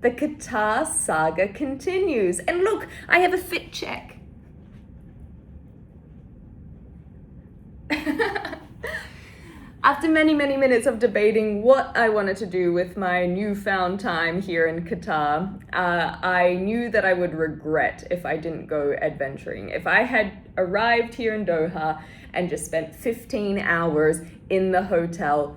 The Qatar saga continues. And look, I have a fit check. After many, many minutes of debating what I wanted to do with my newfound time here in Qatar, I knew that I would regret if I didn't go adventuring. If I had arrived here in Doha and just spent 15 hours in the hotel,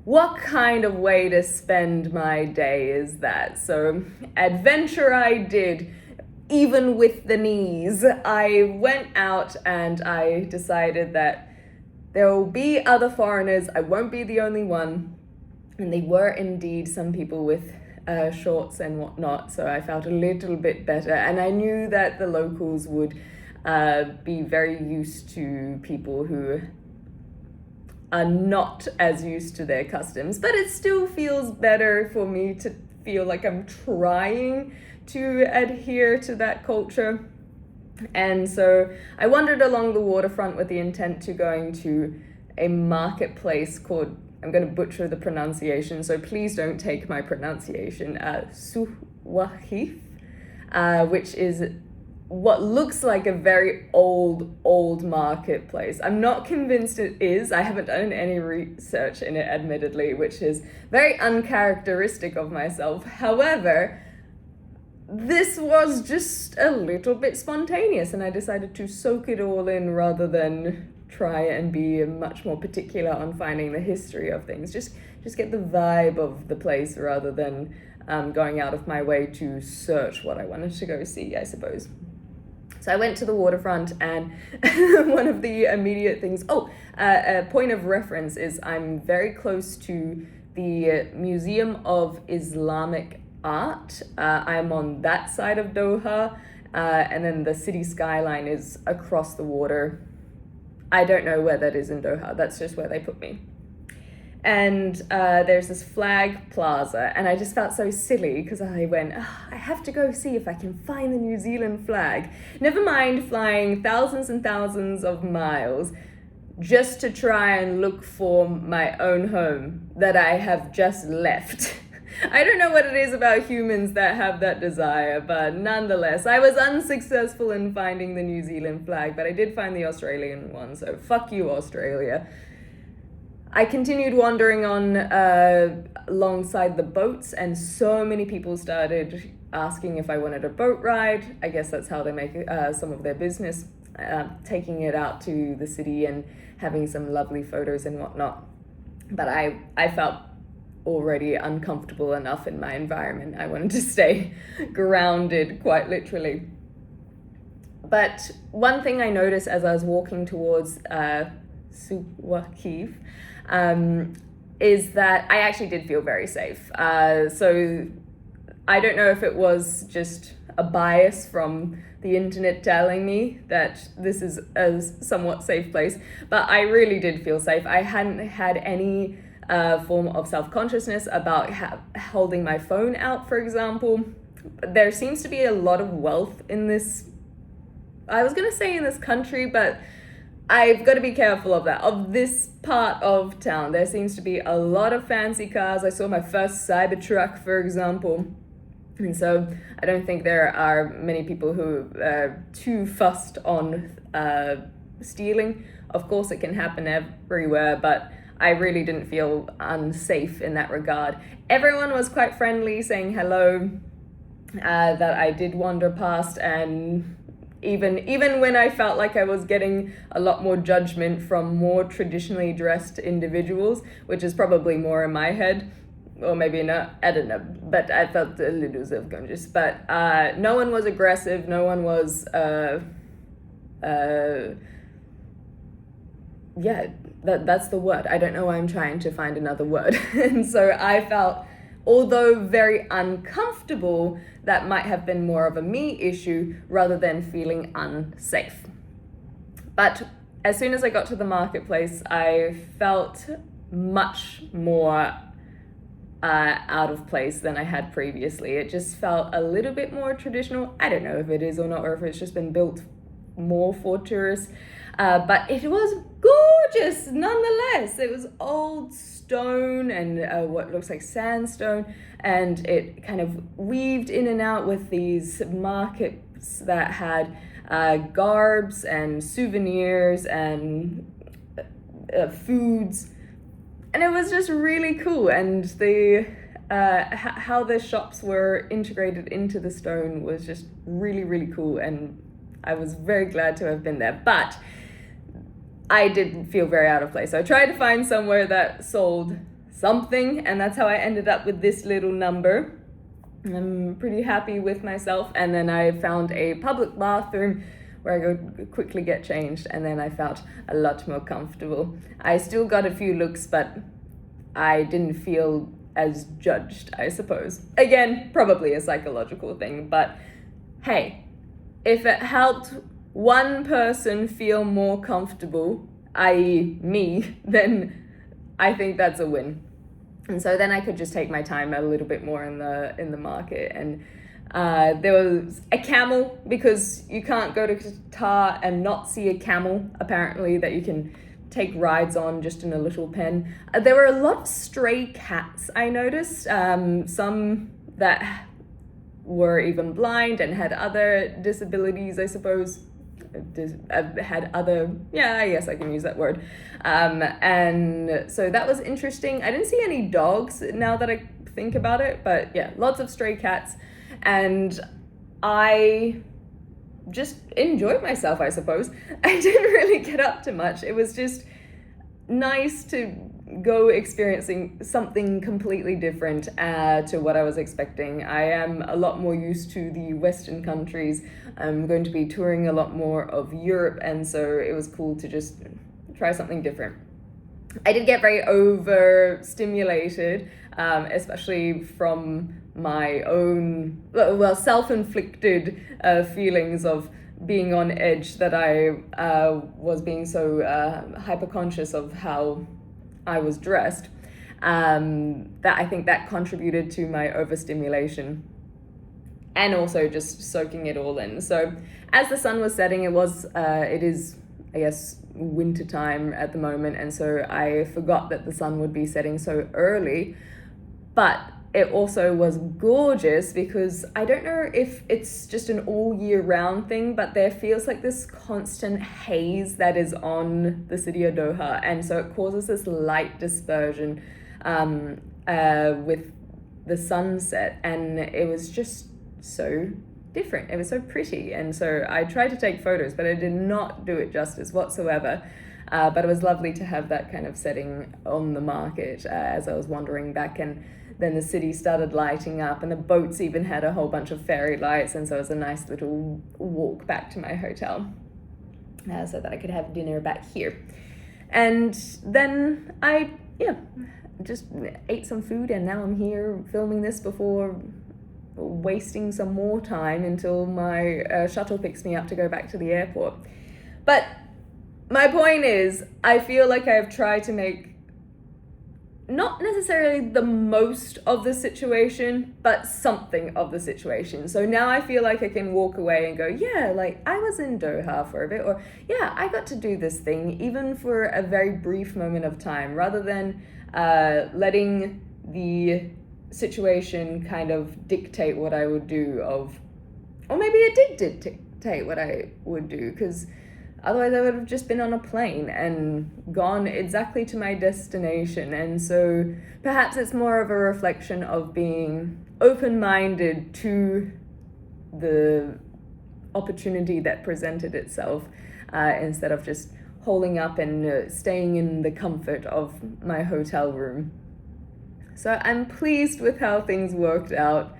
what kind of way to spend my day is that? So, adventure I did, even with the knees. I went out and I decided that there will be other foreigners. I won't be the only one. And they were indeed some people with shorts and whatnot. So I felt a little bit better. And I knew that the locals would be very used to people who are not as used to their customs. But it still feels better for me to feel like I'm trying to adhere to that culture. And so I wandered along the waterfront with the intent to going to a marketplace called, I'm going to butcher the pronunciation, so please don't take my pronunciation, Suwahif, which is what looks like a very old marketplace. I'm not convinced it is. I haven't done any research in it, admittedly, which is very uncharacteristic of myself. However, this was just a little bit spontaneous, and I decided to soak it all in rather than try and be much more particular on finding the history of things. Just get the vibe of the place rather than going out of my way to search what I wanted to go see, I suppose. So I went to the waterfront, and one of the immediate things, a point of reference is I'm very close to the Museum of Islamic Art. I'm on that side of Doha, and then the city skyline is across the water. I don't know where that is in Doha. That's just where they put me. And there's this flag plaza, and I just felt so silly because I went, I have to go see if I can find the New Zealand flag. Never mind flying thousands and thousands of miles just to try and look for my own home that I have just left. I don't know what it is about humans that have that desire, but nonetheless, I was unsuccessful in finding the New Zealand flag, but I did find the Australian one, so fuck you, Australia. I continued wandering on alongside the boats, and so many people started asking if I wanted a boat ride. I guess that's how they make some of their business, taking it out to the city and having some lovely photos and whatnot. But I felt already uncomfortable enough in my environment. I wanted to stay grounded, quite literally. But one thing I noticed as I was walking towards Suwahif is that I actually did feel very safe. So I don't know if it was just a bias from the internet telling me that this is a somewhat safe place, but I really did feel safe. I hadn't had any form of self-consciousness about holding my phone out, for example. There seems to be a lot of wealth in this, I was going to say in this country, but I've got to be careful of that, of this part of town. There seems to be a lot of fancy cars. I saw my first Cybertruck, for example. And so I don't think there are many people who are too fussed on stealing. Of course, it can happen everywhere, but I really didn't feel unsafe in that regard. Everyone was quite friendly, saying hello, that I did wander past, and even when I felt like I was getting a lot more judgment from more traditionally dressed individuals, which is probably more in my head, or maybe not, I don't know, but I felt a little self-conscious. But no one was aggressive, no one was, that's the word. I don't know why I'm trying to find another word. And so I felt, although very uncomfortable, that might have been more of a me issue rather than feeling unsafe. But as soon as I got to the marketplace, I felt much more out of place than I had previously. It just felt a little bit more traditional. I don't know if it is or not, or if it's just been built more for tourists. But it was gorgeous nonetheless. It was old stone and what looks like sandstone, and it kind of weaved in and out with these markets that had garbs and souvenirs and foods, and it was just really cool. And the how the shops were integrated into the stone was just really, really cool, and I was very glad to have been there. But I did feel very out of place, so I tried to find somewhere that sold something, and that's how I ended up with this little number. I'm pretty happy with myself. And then I found a public bathroom where I go quickly get changed, and then I felt a lot more comfortable. I still got a few looks, but I didn't feel as judged, I suppose. Again, probably a psychological thing, but hey, if it helped one person feel more comfortable, i.e. me, then I think that's a win. And so then I could just take my time a little bit more in the market. And there was a camel, because you can't go to Qatar and not see a camel, apparently, that you can take rides on just in a little pen. There were a lot of stray cats, I noticed, some that were even blind and had other disabilities, I suppose. Had other, yeah, I guess I can use that word. And so that was interesting. I didn't see any dogs now that I think about it, but yeah, lots of stray cats. And I just enjoyed myself, I suppose. I didn't really get up to much. It was just nice to go experiencing something completely different to what I was expecting. I am a lot more used to the Western countries. I'm going to be touring a lot more of Europe, and so it was cool to just try something different. I did get very overstimulated, especially from my own, well, self-inflicted feelings of being on edge, that I was being so hyper-conscious of how I was dressed, that I think that contributed to my overstimulation, and also just soaking it all in. So as the sun was setting, it is, I guess, winter time at the moment, and so I forgot that the sun would be setting so early. But it also was gorgeous, because I don't know if it's just an all year round thing, but there feels like this constant haze that is on the city of Doha, and so it causes this light dispersion with the sunset, and it was just so different. It was so pretty, and so I tried to take photos, but I did not do it justice whatsoever. But it was lovely to have that kind of setting on the market as I was wandering back, and then the city started lighting up, and the boats even had a whole bunch of fairy lights, and so it was a nice little walk back to my hotel so that I could have dinner back here. And then I just ate some food, and now I'm here filming this before wasting some more time until my shuttle picks me up to go back to the airport. But my point is, I feel like I've tried to make not necessarily the most of the situation, but something of the situation. So now I feel like I can walk away and go, yeah, like I was in Doha for a bit, or yeah, I got to do this thing, even for a very brief moment of time, rather than letting the situation kind of dictate what I would do, or maybe it did dictate what I would do, because otherwise I would have just been on a plane and gone exactly to my destination. And so perhaps it's more of a reflection of being open-minded to the opportunity that presented itself, instead of just holding up and staying in the comfort of my hotel room. So I'm pleased with how things worked out.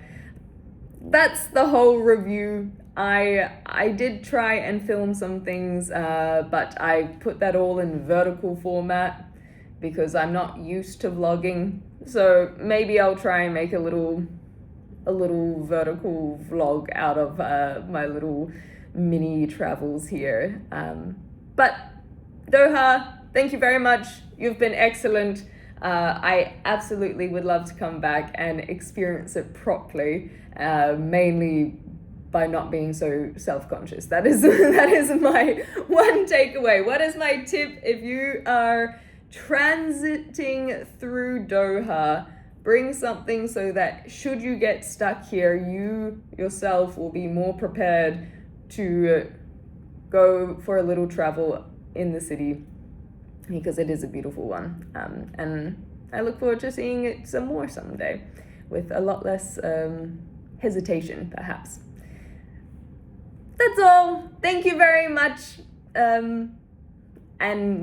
That's the whole review. I did try and film some things, but I put that all in vertical format because I'm not used to vlogging. So maybe I'll try and make a little vertical vlog out of my little mini travels here. But Doha, thank you very much. You've been excellent. I absolutely would love to come back and experience it properly, mainly by not being so self-conscious. That is that is my one takeaway. What is my tip if you are transiting through Doha? Bring something so that should you get stuck here, you yourself will be more prepared to go for a little travel in the city, because it is a beautiful one. And I look forward to seeing it some more someday with a lot less hesitation, perhaps. That's all. Thank you very much. And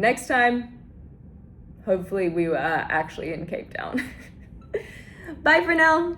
next time, hopefully we are actually in Cape Town. Bye for now.